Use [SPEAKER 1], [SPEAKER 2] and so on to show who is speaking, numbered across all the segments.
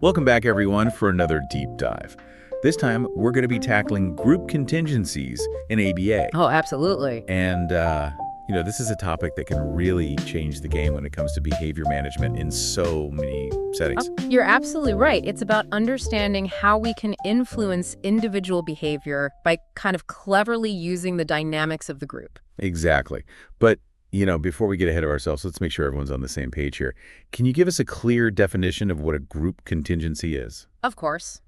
[SPEAKER 1] Welcome back, everyone, for another deep dive. This time, we're going to be tackling group contingencies in ABA.
[SPEAKER 2] Oh, absolutely.
[SPEAKER 1] And, this is a topic that can really change the game when it comes to behavior management in so many settings.
[SPEAKER 2] You're absolutely right. It's about understanding how we can influence individual behavior by kind of cleverly using the dynamics of the group.
[SPEAKER 1] Exactly. But, before we get ahead of ourselves, let's make sure everyone's on the same page here. Can you give us a clear definition of what a group contingency is?
[SPEAKER 2] Of course.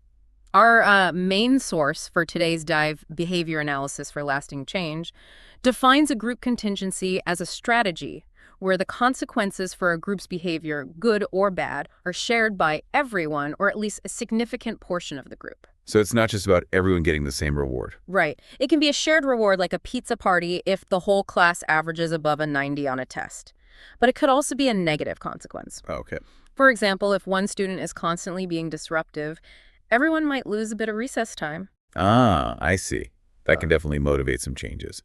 [SPEAKER 2] Our main source for today's dive, Behavior Analysis for Lasting Change, defines a group contingency as a strategy where the consequences for a group's behavior, good or bad, are shared by everyone or at least a significant portion of the group.
[SPEAKER 1] So it's not just about everyone getting the same reward.
[SPEAKER 2] Right. It can be a shared reward like a pizza party if the whole class averages above a 90 on a test. But it could also be a negative consequence.
[SPEAKER 1] Okay.
[SPEAKER 2] For example, if one student is constantly being disruptive, everyone might lose a bit of recess time.
[SPEAKER 1] Ah, I see. That can definitely motivate some changes.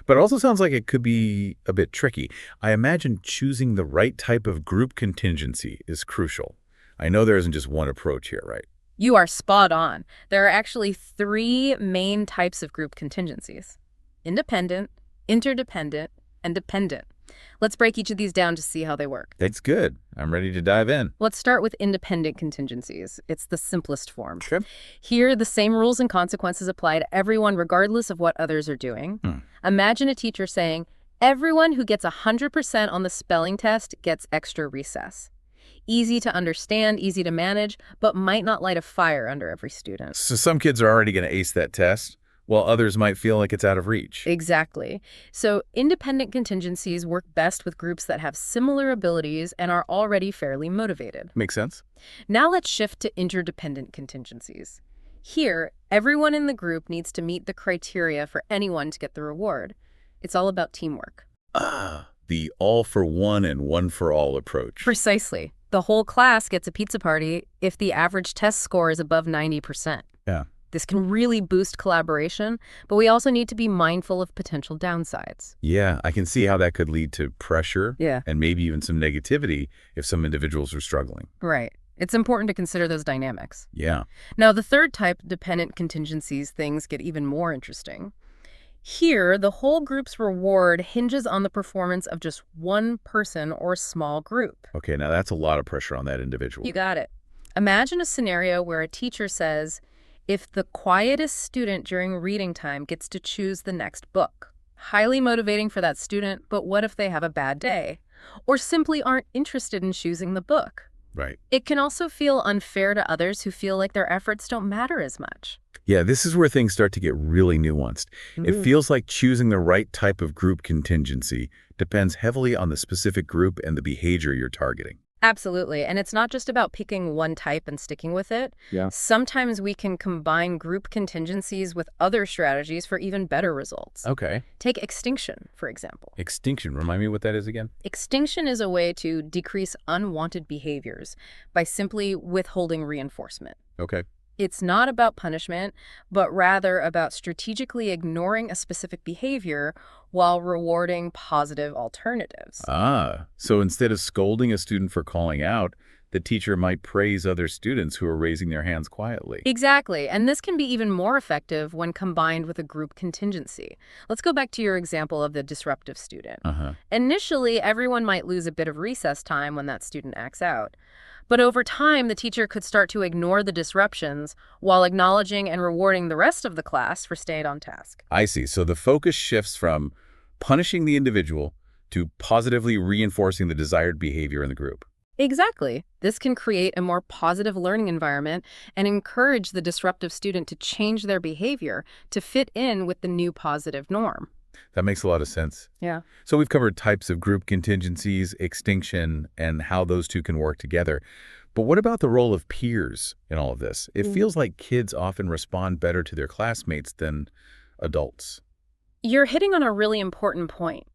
[SPEAKER 1] But it also sounds like it could be a bit tricky. I imagine choosing the right type of group contingency is crucial. I know there isn't just one approach here, right?
[SPEAKER 2] You are spot on. There are actually three main types of group contingencies: independent, interdependent, and dependent. Let's break each of these down to see how they work.
[SPEAKER 1] That's good. I'm ready to dive in.
[SPEAKER 2] Let's start with independent contingencies. It's the simplest form.
[SPEAKER 1] Sure.
[SPEAKER 2] Here, the same rules and consequences apply to everyone regardless of what others are doing. Imagine a teacher saying, everyone who gets 100% on the spelling test gets extra recess. Easy to understand, easy to manage, but might not light a fire under every student.
[SPEAKER 1] So some kids are already going to ace that test, while others might feel like it's out of reach.
[SPEAKER 2] Exactly. So independent contingencies work best with groups that have similar abilities and are already fairly motivated.
[SPEAKER 1] Makes sense.
[SPEAKER 2] Now let's shift to interdependent contingencies. Here, everyone in the group needs to meet the criteria for anyone to get the reward. It's all about teamwork.
[SPEAKER 1] The all for one and one for all approach.
[SPEAKER 2] Precisely. The whole class gets a pizza party if the average test score is above 90%.
[SPEAKER 1] Yeah.
[SPEAKER 2] This can really boost collaboration, but we also need to be mindful of potential downsides.
[SPEAKER 1] Yeah, I can see how that could lead to pressure and maybe even some negativity if some individuals are struggling.
[SPEAKER 2] Right. It's important to consider those dynamics.
[SPEAKER 1] Yeah.
[SPEAKER 2] Now, the third type, dependent contingencies, things get even more interesting. Here, the whole group's reward hinges on the performance of just one person or small group.
[SPEAKER 1] Okay, now that's a lot of pressure on that individual.
[SPEAKER 2] You got it. Imagine a scenario where a teacher says, if the quietest student during reading time gets to choose the next book. Highly motivating for that student, but what if they have a bad day? Or simply aren't interested in choosing the book?
[SPEAKER 1] Right.
[SPEAKER 2] It can also feel unfair to others who feel like their efforts don't matter as much.
[SPEAKER 1] Yeah, this is where things start to get really nuanced. It feels like choosing the right type of group contingency depends heavily on the specific group and the behavior you're targeting.
[SPEAKER 2] Absolutely. And it's not just about picking one type and sticking with it.
[SPEAKER 1] Yeah.
[SPEAKER 2] Sometimes we can combine group contingencies with other strategies for even better results.
[SPEAKER 1] Okay.
[SPEAKER 2] Take extinction, for example.
[SPEAKER 1] Extinction, remind me what that is again?
[SPEAKER 2] Extinction is a way to decrease unwanted behaviors by simply withholding reinforcement.
[SPEAKER 1] Okay.
[SPEAKER 2] It's not about punishment, but rather about strategically ignoring a specific behavior while rewarding positive alternatives.
[SPEAKER 1] So instead of scolding a student for calling out, the teacher might praise other students who are raising their hands quietly.
[SPEAKER 2] Exactly. And this can be even more effective when combined with a group contingency. Let's go back to your example of the disruptive student. Initially, everyone might lose a bit of recess time when that student acts out. But over time, the teacher could start to ignore the disruptions while acknowledging and rewarding the rest of the class for staying on task.
[SPEAKER 1] I see. So the focus shifts from punishing the individual to positively reinforcing the desired behavior in the group.
[SPEAKER 2] Exactly. This can create a more positive learning environment and encourage the disruptive student to change their behavior to fit in with the new positive norm.
[SPEAKER 1] That makes a lot of sense.
[SPEAKER 2] Yeah.
[SPEAKER 1] So we've covered types of group contingencies, extinction, and how those two can work together. But what about the role of peers in all of this? It feels like kids often respond better to their classmates than adults.
[SPEAKER 2] You're hitting on a really important point.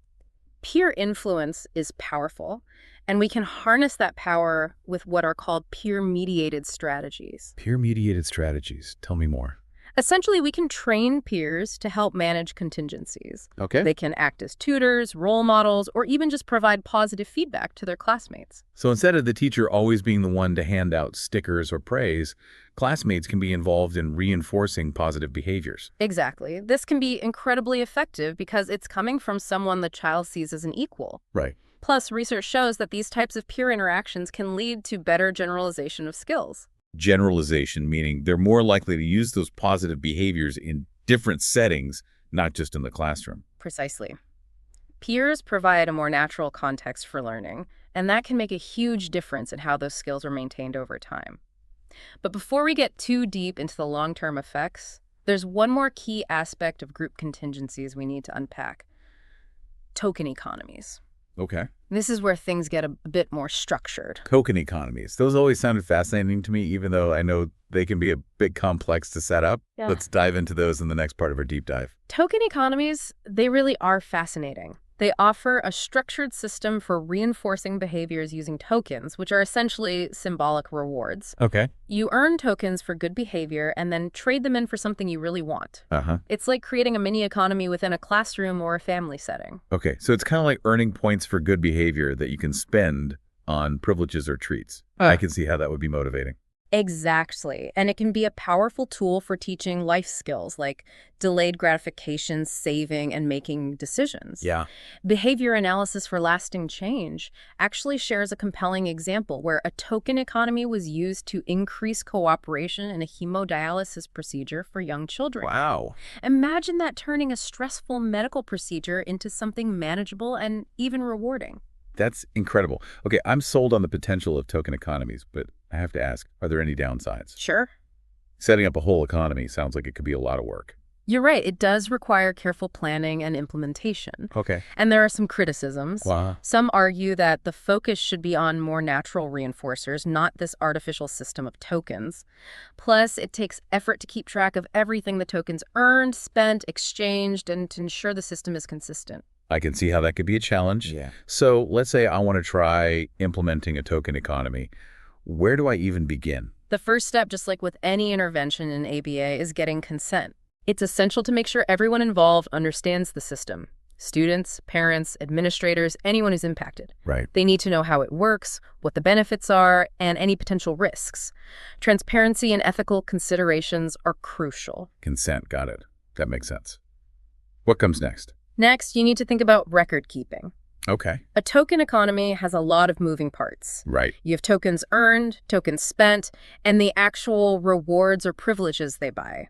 [SPEAKER 2] Peer influence is powerful, and we can harness that power with what are called peer-mediated strategies.
[SPEAKER 1] Peer-mediated strategies. Tell me more.
[SPEAKER 2] Essentially, we can train peers to help manage contingencies.
[SPEAKER 1] Okay.
[SPEAKER 2] They can act as tutors, role models, or even just provide positive feedback to their classmates.
[SPEAKER 1] So instead of the teacher always being the one to hand out stickers or praise, classmates can be involved in reinforcing positive behaviors.
[SPEAKER 2] Exactly. This can be incredibly effective because it's coming from someone the child sees as an equal.
[SPEAKER 1] Right.
[SPEAKER 2] Plus, research shows that these types of peer interactions can lead to better generalization of skills.
[SPEAKER 1] Generalization, meaning they're more likely to use those positive behaviors in different settings, not just in the classroom.
[SPEAKER 2] Precisely. Peers provide a more natural context for learning, and that can make a huge difference in how those skills are maintained over time. But before we get too deep into the long-term effects, there's one more key aspect of group contingencies we need to unpack: token economies.
[SPEAKER 1] Okay.
[SPEAKER 2] This is where things get a bit more structured.
[SPEAKER 1] Token economies. Those always sounded fascinating to me, even though I know they can be a bit complex to set up.
[SPEAKER 2] Yeah.
[SPEAKER 1] Let's dive into those in the next part of our deep dive.
[SPEAKER 2] Token economies, they really are fascinating. They offer a structured system for reinforcing behaviors using tokens, which are essentially symbolic rewards.
[SPEAKER 1] Okay.
[SPEAKER 2] You earn tokens for good behavior and then trade them in for something you really want.
[SPEAKER 1] Uh-huh.
[SPEAKER 2] It's like creating a mini economy within a classroom or a family setting.
[SPEAKER 1] Okay, so it's kind of like earning points for good behavior that you can spend on privileges or treats. I can see how that would be motivating.
[SPEAKER 2] Exactly. And it can be a powerful tool for teaching life skills like delayed gratification, saving, and making decisions.
[SPEAKER 1] Yeah.
[SPEAKER 2] Behavior analysis for lasting change actually shares a compelling example where a token economy was used to increase cooperation in a hemodialysis procedure for young children.
[SPEAKER 1] Wow.
[SPEAKER 2] Imagine that turning a stressful medical procedure into something manageable and even rewarding.
[SPEAKER 1] That's incredible. Okay, I'm sold on the potential of token economies, but I have to ask, are there any downsides?
[SPEAKER 2] Sure.
[SPEAKER 1] Setting up a whole economy sounds like it could be a lot of work.
[SPEAKER 2] You're right. It does require careful planning and implementation.
[SPEAKER 1] Okay.
[SPEAKER 2] And there are some criticisms.
[SPEAKER 1] Wow.
[SPEAKER 2] Some argue that the focus should be on more natural reinforcers, not this artificial system of tokens. Plus, it takes effort to keep track of everything the tokens earned, spent, exchanged, and to ensure the system is consistent.
[SPEAKER 1] I can see how that could be a challenge.
[SPEAKER 2] Yeah.
[SPEAKER 1] So let's say I want to try implementing a token economy. Where do I even begin?
[SPEAKER 2] The first step, just like with any intervention in ABA, is getting consent. It's essential to make sure everyone involved understands the system. Students, parents, administrators, anyone who's impacted.
[SPEAKER 1] Right.
[SPEAKER 2] They need to know how it works, what the benefits are, and any potential risks. Transparency and ethical considerations are crucial.
[SPEAKER 1] Consent, got it. That makes sense. What comes next?
[SPEAKER 2] Next, you need to think about record keeping.
[SPEAKER 1] Okay.
[SPEAKER 2] A token economy has a lot of moving parts.
[SPEAKER 1] Right.
[SPEAKER 2] You have tokens earned, tokens spent, and the actual rewards or privileges they buy.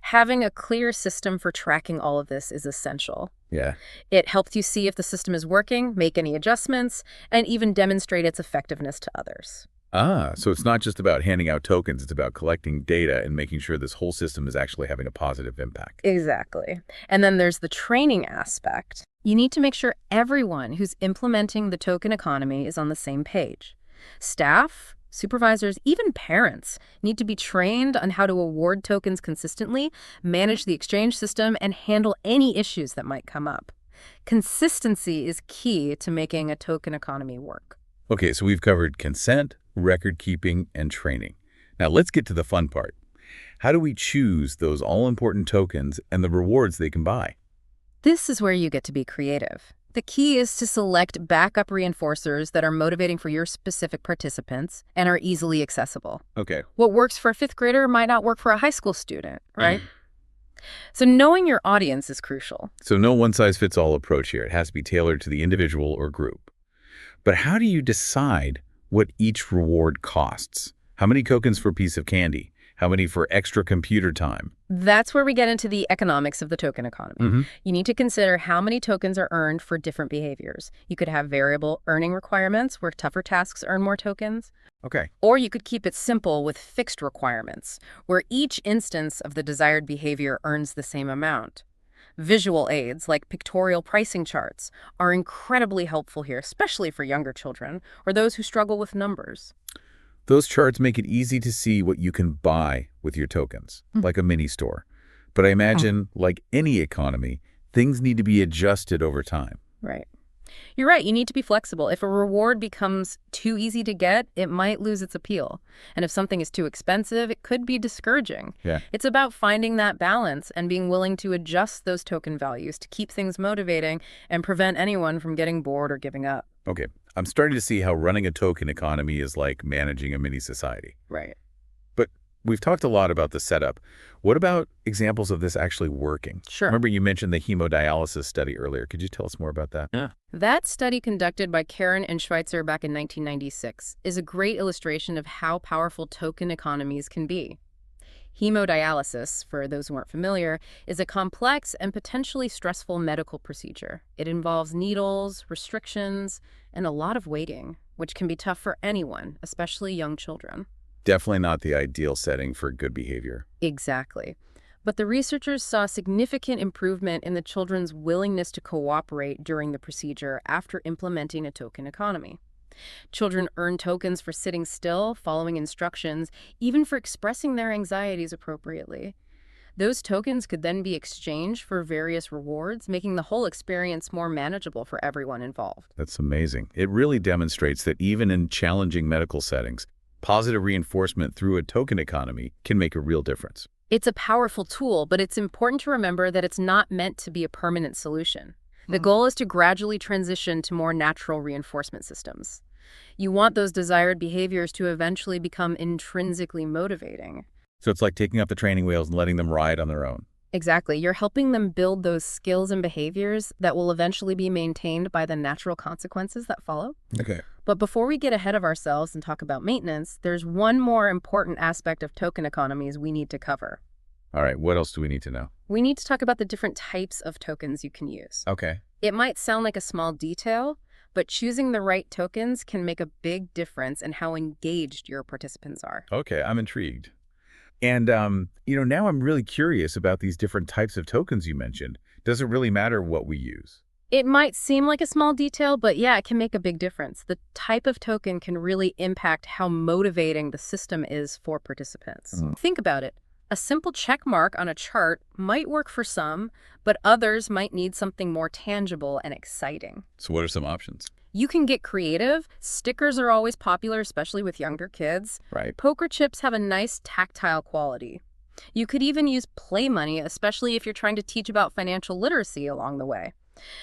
[SPEAKER 2] Having a clear system for tracking all of this is essential.
[SPEAKER 1] Yeah.
[SPEAKER 2] It helps you see if the system is working, make any adjustments, and even demonstrate its effectiveness to others.
[SPEAKER 1] Ah, so it's not just about handing out tokens, it's about collecting data and making sure this whole system is actually having a positive impact.
[SPEAKER 2] Exactly. And then there's the training aspect. You need to make sure everyone who's implementing the token economy is on the same page. Staff, supervisors, even parents need to be trained on how to award tokens consistently, manage the exchange system, and handle any issues that might come up. Consistency is key to making a token economy work.
[SPEAKER 1] Okay, so we've covered consent, record keeping, and training. Now let's get to the fun part. How do we choose those all-important tokens and the rewards they can buy?
[SPEAKER 2] This is where you get to be creative. The key is to select backup reinforcers that are motivating for your specific participants and are easily accessible.
[SPEAKER 1] Okay.
[SPEAKER 2] What works for a fifth grader might not work for a high school student, right? So knowing your audience is crucial.
[SPEAKER 1] So no one-size-fits-all approach here. It has to be tailored to the individual or group. But how do you decide what each reward costs? How many tokens for a piece of candy? How many for extra computer time?
[SPEAKER 2] That's where we get into the economics of the token economy. You need to consider how many tokens are earned for different behaviors. You could have variable earning requirements where tougher tasks earn more tokens.
[SPEAKER 1] Okay.
[SPEAKER 2] Or you could keep it simple with fixed requirements, where each instance of the desired behavior earns the same amount. Visual aids like pictorial pricing charts are incredibly helpful here, especially for younger children or those who struggle with numbers.
[SPEAKER 1] Those charts make it easy to see what you can buy with your tokens, like a mini store. But I imagine, like any economy, things need to be adjusted over time.
[SPEAKER 2] Right. You're right, you need to be flexible. If a reward becomes too easy to get, it might lose its appeal. And if something is too expensive, it could be discouraging.
[SPEAKER 1] Yeah.
[SPEAKER 2] It's about finding that balance and being willing to adjust those token values to keep things motivating and prevent anyone from getting bored or giving up.
[SPEAKER 1] Okay. I'm starting to see how running a token economy is like managing a mini society.
[SPEAKER 2] Right.
[SPEAKER 1] But we've talked a lot about the setup. What about examples of this actually working?
[SPEAKER 2] Sure.
[SPEAKER 1] Remember you mentioned the hemodialysis study earlier. Could you tell us more about that?
[SPEAKER 3] Yeah.
[SPEAKER 2] That study conducted by Karen and Schweitzer back in 1996 is a great illustration of how powerful token economies can be. Hemodialysis, for those who aren't familiar, is a complex and potentially stressful medical procedure. It involves needles, restrictions, and a lot of waiting, which can be tough for anyone, especially young children.
[SPEAKER 1] Definitely not the ideal setting for good behavior.
[SPEAKER 2] Exactly. But the researchers saw significant improvement in the children's willingness to cooperate during the procedure after implementing a token economy. Children earn tokens for sitting still, following instructions, even for expressing their anxieties appropriately. Those tokens could then be exchanged for various rewards, making the whole experience more manageable for everyone involved.
[SPEAKER 1] That's amazing. It really demonstrates that even in challenging medical settings, positive reinforcement through a token economy can make a real difference.
[SPEAKER 2] It's a powerful tool, but it's important to remember that it's not meant to be a permanent solution. The goal is to gradually transition to more natural reinforcement systems. You want those desired behaviors to eventually become intrinsically motivating.
[SPEAKER 1] So it's like taking up the training wheels and letting them ride on their own.
[SPEAKER 2] Exactly. You're helping them build those skills and behaviors that will eventually be maintained by the natural consequences that follow.
[SPEAKER 1] Okay.
[SPEAKER 2] But before we get ahead of ourselves and talk about maintenance, there's one more important aspect of token economies we need to cover.
[SPEAKER 1] All right. What else do we need to know?
[SPEAKER 2] We need to talk about the different types of tokens you can use.
[SPEAKER 1] Okay.
[SPEAKER 2] It might sound like a small detail, but choosing the right tokens can make a big difference in how engaged your participants are.
[SPEAKER 1] Okay. I'm intrigued. And, now I'm really curious about these different types of tokens you mentioned. Does it really matter what we use?
[SPEAKER 2] It might seem like a small detail, but yeah, it can make a big difference. The type of token can really impact how motivating the system is for participants. Think about it. A simple check mark on a chart might work for some, but others might need something more tangible and exciting.
[SPEAKER 1] So what are some options?
[SPEAKER 2] You can get creative. Stickers are always popular, especially with younger kids.
[SPEAKER 1] Right.
[SPEAKER 2] Poker chips have a nice tactile quality. You could even use play money, especially if you're trying to teach about financial literacy along the way.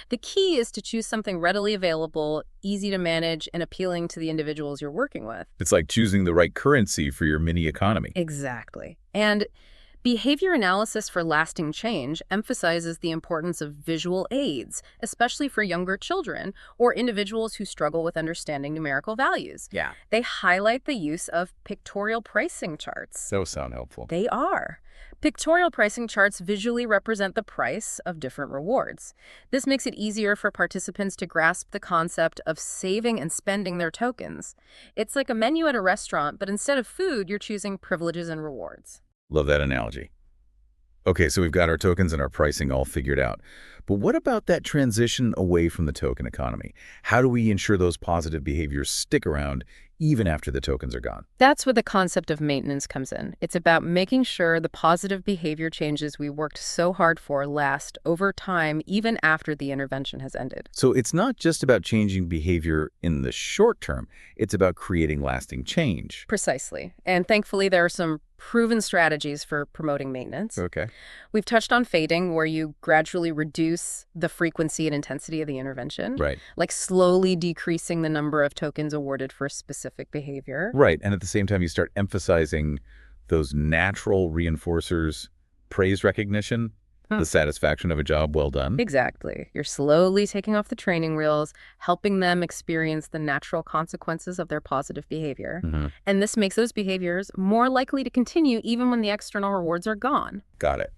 [SPEAKER 2] The key is to choose something readily available, easy to manage, and appealing to the individuals you're working with.
[SPEAKER 1] It's like choosing the right currency for your mini economy.
[SPEAKER 2] Exactly. And behavior analysis for lasting change emphasizes the importance of visual aids, especially for younger children or individuals who struggle with understanding numerical values.
[SPEAKER 1] Yeah.
[SPEAKER 2] They highlight the use of pictorial pricing charts.
[SPEAKER 1] Those sound helpful.
[SPEAKER 2] They are. Pictorial pricing charts visually represent the price of different rewards. This makes it easier for participants to grasp the concept of saving and spending their tokens. It's like a menu at a restaurant, but instead of food, you're choosing privileges and rewards.
[SPEAKER 1] Love that analogy. Okay, so we've got our tokens and our pricing all figured out. But what about that transition away from the token economy? How do we ensure those positive behaviors stick around even after the tokens are gone?
[SPEAKER 2] That's where the concept of maintenance comes in. It's about making sure the positive behavior changes we worked so hard for last over time, even after the intervention has ended.
[SPEAKER 1] So it's not just about changing behavior in the short term. It's about creating lasting change.
[SPEAKER 2] Precisely. And thankfully, there are some proven strategies for promoting maintenance.
[SPEAKER 1] Okay.
[SPEAKER 2] We've touched on fading, where you gradually reduce the frequency and intensity of the intervention.
[SPEAKER 1] Right.
[SPEAKER 2] Like slowly decreasing the number of tokens awarded for a specific behavior.
[SPEAKER 1] Right. And at the same time, you start emphasizing those natural reinforcers, praise recognition, the satisfaction of a job well done.
[SPEAKER 2] Exactly. You're slowly taking off the training wheels, helping them experience the natural consequences of their positive behavior. And this makes those behaviors more likely to continue even when the external rewards are gone.
[SPEAKER 1] Got it.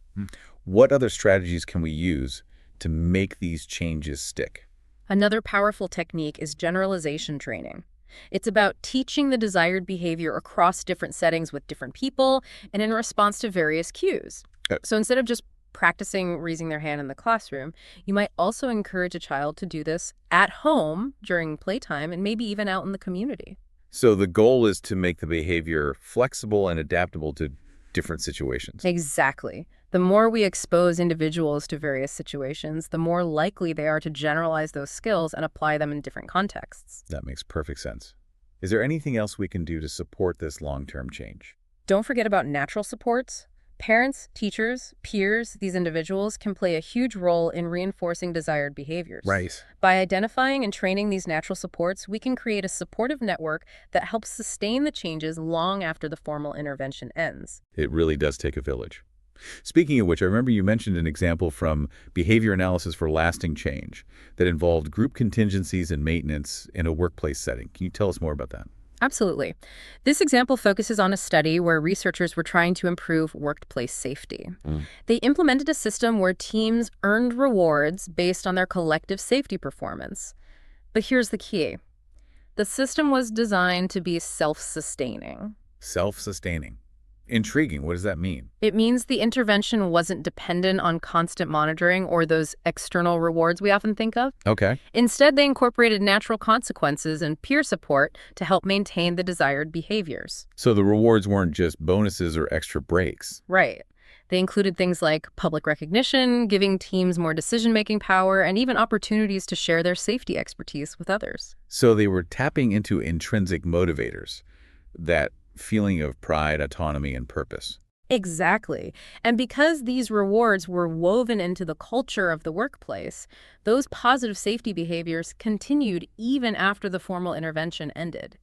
[SPEAKER 1] What other strategies can we use to make these changes stick?
[SPEAKER 2] Another powerful technique is generalization training. It's about teaching the desired behavior across different settings with different people and in response to various cues. So instead of just practicing raising their hand in the classroom, you might also encourage a child to do this at home during playtime and maybe even out in the community.
[SPEAKER 1] So the goal is to make the behavior flexible and adaptable to different situations.
[SPEAKER 2] Exactly. The more we expose individuals to various situations, the more likely they are to generalize those skills and apply them in different contexts.
[SPEAKER 1] That makes perfect sense. Is there anything else we can do to support this long-term change?
[SPEAKER 2] Don't forget about natural supports. Parents, teachers, peers, these individuals can play a huge role in reinforcing desired behaviors.
[SPEAKER 1] Right.
[SPEAKER 2] By identifying and training these natural supports, we can create a supportive network that helps sustain the changes long after the formal intervention ends.
[SPEAKER 1] It really does take a village. Speaking of which, I remember you mentioned an example from Behavior Analysis for Lasting Change that involved group contingencies and maintenance in a workplace setting. Can you tell us more about that?
[SPEAKER 2] Absolutely. This example focuses on a study where researchers were trying to improve workplace safety. They implemented a system where teams earned rewards based on their collective safety performance. But here's the key. The system was designed to be self-sustaining.
[SPEAKER 1] Self-sustaining. Intriguing. What does that mean?
[SPEAKER 2] It means the intervention wasn't dependent on constant monitoring or those external rewards we often think of.
[SPEAKER 1] Okay.
[SPEAKER 2] Instead, they incorporated natural consequences and peer support to help maintain the desired behaviors.
[SPEAKER 1] So the rewards weren't just bonuses or extra breaks.
[SPEAKER 2] Right. They included things like public recognition, giving teams more decision-making power, and even opportunities to share their safety expertise with others.
[SPEAKER 1] So they were tapping into intrinsic motivators, that feeling of pride, autonomy, and purpose.
[SPEAKER 2] Exactly. And because these rewards were woven into the culture of the workplace, those positive safety behaviors continued even after the formal intervention ended.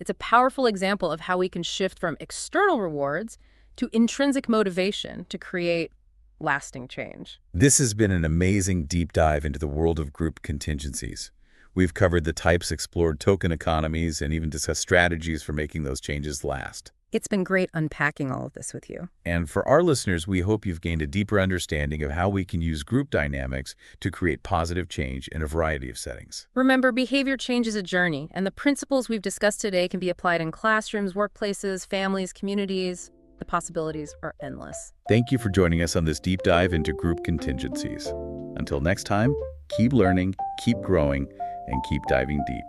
[SPEAKER 2] It's a powerful example of how we can shift from external rewards to intrinsic motivation to create lasting change.
[SPEAKER 1] This has been an amazing deep dive into the world of group contingencies. We've covered the types, explored token economies, and even discussed strategies for making those changes last.
[SPEAKER 2] It's been great unpacking all of this with you.
[SPEAKER 1] And for our listeners, we hope you've gained a deeper understanding of how we can use group dynamics to create positive change in a variety of settings.
[SPEAKER 2] Remember, behavior change is a journey, and the principles we've discussed today can be applied in classrooms, workplaces, families, communities. The possibilities are endless.
[SPEAKER 1] Thank you for joining us on this deep dive into group contingencies. Until next time, keep learning, keep growing, and keep diving deep.